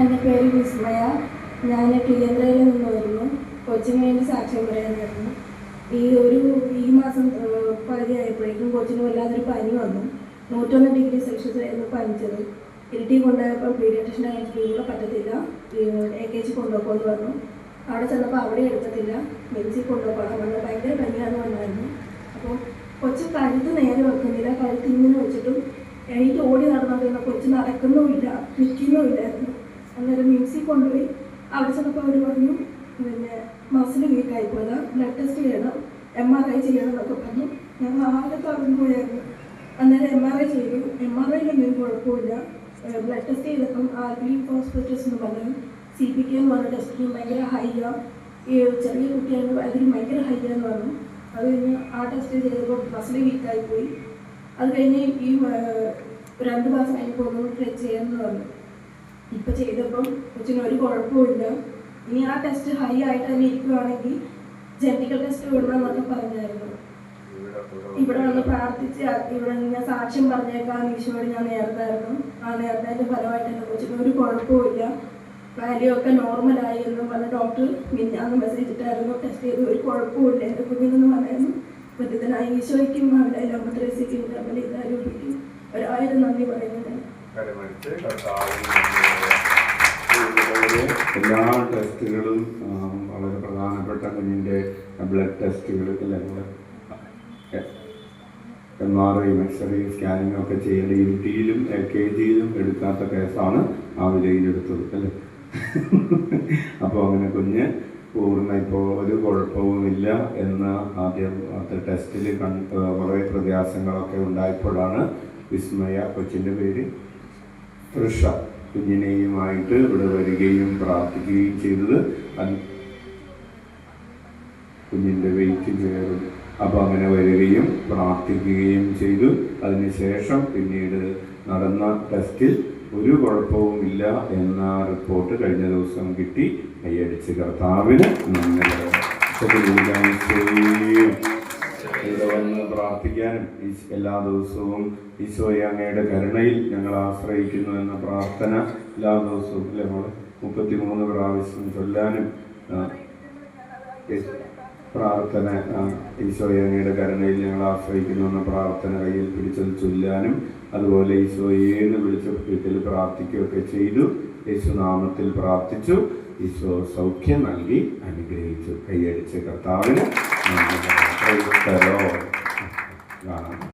എൻ്റെ പേര് വിസ്മയ. ഞാൻ കേന്ദ്രയിൽ നിന്ന് വരുന്നു. കൊച്ചിന് വേണ്ടി സാക്ഷ്യം പറയാനായിരുന്നു. ഈ മാസം പകുതിയായപ്പോഴേക്കും കൊച്ചിന് വല്ലാതൊരു പനി വന്നു. 101 ഡിഗ്രി സെൽഷ്യസ് ആയിരുന്നു പനിച്ചത്. ഇരുട്ടി കൊണ്ടുപോയപ്പോൾ പീഡിയാട്രീഷ്യൻ്റെ കൂടെ പറ്റത്തില്ല, AKG കൊണ്ടുപോകുമെന്ന് പറഞ്ഞു. അവിടെ ചെന്നപ്പോൾ അവിടെ എടുക്കത്തില്ല, മെഡിസിൻ കൊണ്ടുപോകണം പറഞ്ഞു. ഭയങ്കര പനിയാണെന്ന് പറഞ്ഞായിരുന്നു. അപ്പോൾ കൊച്ച് കഴുത്ത് നേരെ വെക്കുന്നില്ല, കഴുത്ത് ഇങ്ങനെ വെച്ചിട്ടും എനിക്ക് ഓടി നടന്നോണ്ടിരുന്ന കൊച്ച് നടക്കുന്നുമില്ല, നിൽക്കുന്നുമില്ലായിരുന്നു. അന്നേരം മിംസിൽ കൊണ്ടുപോയി. അവിടെ ചെന്നപ്പോൾ അവർ പറഞ്ഞു പിന്നെ മസിൽ വീക്കായി പോയതാ, ബ്ലഡ് ടെസ്റ്റ് ചെയ്യണം, MRI ചെയ്യണം എന്നൊക്കെ പറഞ്ഞു. ഞങ്ങൾ ആകെ തളർന്നു പോയായിരുന്നു. അന്നേരം MRI ചെയ്തു. MRIയിലൊന്നും കുഴപ്പമില്ല. ബ്ലഡ് ടെസ്റ്റ് ചെയ്തപ്പം ആൽക്കലി ഫോസ്ഫേറ്റസ് എന്ന് പറഞ്ഞു, CPK എന്ന് പറഞ്ഞ ടെസ്റ്റിന് ഭയങ്കര ഹൈയാണ്. ഈ ചെറിയ കുട്ടിയാണ് അതിന് ഭയങ്കര ഹൈയാന്ന് പറഞ്ഞു. അത് കഴിഞ്ഞ് ആ ടെസ്റ്റ് ചെയ്തപ്പോൾ മസിൽ വീക്കായി പോയി. അത് കഴിഞ്ഞ് ഈ 2 മാസം കഴിഞ്ഞപ്പോൾ ഒന്നും ടെസ്റ്റ് ചെയ്യാമെന്ന് പറഞ്ഞു. ഇപ്പം ചെയ്തപ്പം കൊച്ചിന് ഒരു കുഴപ്പമില്ല. ഇനി ആ ടെസ്റ്റ് ഹൈ ആയിട്ട് തന്നെ ഇരിക്കുകയാണെങ്കിൽ ജനറ്റിക്കൽ ടെസ്റ്റ് വിടണമെന്നൊക്കെ പറഞ്ഞായിരുന്നു. ഇവിടെ വന്ന് പ്രാർത്ഥിച്ച് ഇവിടെ ഞാൻ സാക്ഷ്യം പറഞ്ഞേക്കാം ഈശോയോട് ഞാൻ നേർന്നായിരുന്നു. ആ നേർന്നതിൻ്റെ ഫലമായിട്ട് എൻ്റെ കൊച്ചിന് ഒരു കുഴപ്പമില്ല, വാല്യൂ ഒക്കെ നോർമലായി എന്നും പറഞ്ഞ ഡോക്ടർ മിന്നാന്ന് മെസ്സേജ് ഇട്ടായിരുന്നു. ടെസ്റ്റ് ചെയ്ത് ഒരു കുഴപ്പമില്ല എൻ്റെ കുഞ്ഞിനെന്ന് പറയായിരുന്നു. പറ്റത്തിനായി ഈശോയ്ക്കും അവിടെ ലോകത്രേസ്യക്കും തമ്മിൽ ഇതാരൂപിക്കും 1000 നന്ദി പറയുന്നത്. എല്ലാ ടെസ്റ്റുകളും വളരെ പ്രധാനപ്പെട്ട കുഞ്ഞിൻ്റെ ബ്ലഡ് ടെസ്റ്റുകൾ MRI, എക്സ്റേ, സ്കാനിങ് ഒക്കെ ചെയ്യേണ്ട ഇരുട്ടിയിലും AKGയിലും എടുക്കാത്ത കേസാണ് ആ വിലയിലെടുത്തത് അല്ലേ. അപ്പോൾ അങ്ങനെ കുഞ്ഞ് ഇപ്പോൾ ഒരു കുഴപ്പവുമില്ല എന്ന് ആദ്യത്തെ ടെസ്റ്റിൽ കുറേ പ്രയാസങ്ങളൊക്കെ ഉണ്ടായപ്പോഴാണ് വിസ്മയ, കൊച്ചിൻ്റെ പേര് തൃഷ, കുഞ്ഞിനെയുമായിട്ട് ഇവിടെ വരികയും പ്രാർത്ഥിക്കുകയും ചെയ്തത്. കുഞ്ഞിൻ്റെ വെയിറ്റ് കയറും. അപ്പോൾ അങ്ങനെ വരികയും പ്രാർത്ഥിക്കുകയും ചെയ്തു. അതിനുശേഷം പിന്നീട് നടന്ന ടെസ്റ്റിൽ ഒരു കുഴപ്പവുമില്ല എന്ന റിപ്പോർട്ട് കഴിഞ്ഞ ദിവസം കിട്ടി. കൈയടിച്ച് കർത്താവിന് നന്ദി. ഇവിടെ വന്ന് പ്രാർത്ഥിക്കാനും എല്ലാ ദിവസവും ഈശോയെ അങ്ങയുടെ കരുണയിൽ ഞങ്ങൾ ആശ്രയിക്കുന്നു എന്ന പ്രാർത്ഥന എല്ലാ ദിവസവും അല്ലേ മോളെ 33 പ്രാവശ്യം ചൊല്ലാനും പ്രാർത്ഥന ഈശോയെ അങ്ങയുടെ കരുണയിൽ ഞങ്ങൾ ആശ്രയിക്കുന്നു എന്ന പ്രാർത്ഥന കയ്യിൽ പിടിച്ചത് ചൊല്ലാനും അതുപോലെ ഈശോയേന്ന് വിളിച്ച വീട്ടിൽ പ്രാർത്ഥിക്കുകയൊക്കെ ചെയ്തു. യേശുനാമത്തിൽ പ്രാർത്ഥിച്ചു. ഈശോ സൗഖ്യം നൽകി അനുഗ്രഹിച്ചു. കൈയടിച്ച് കർത്താവിന്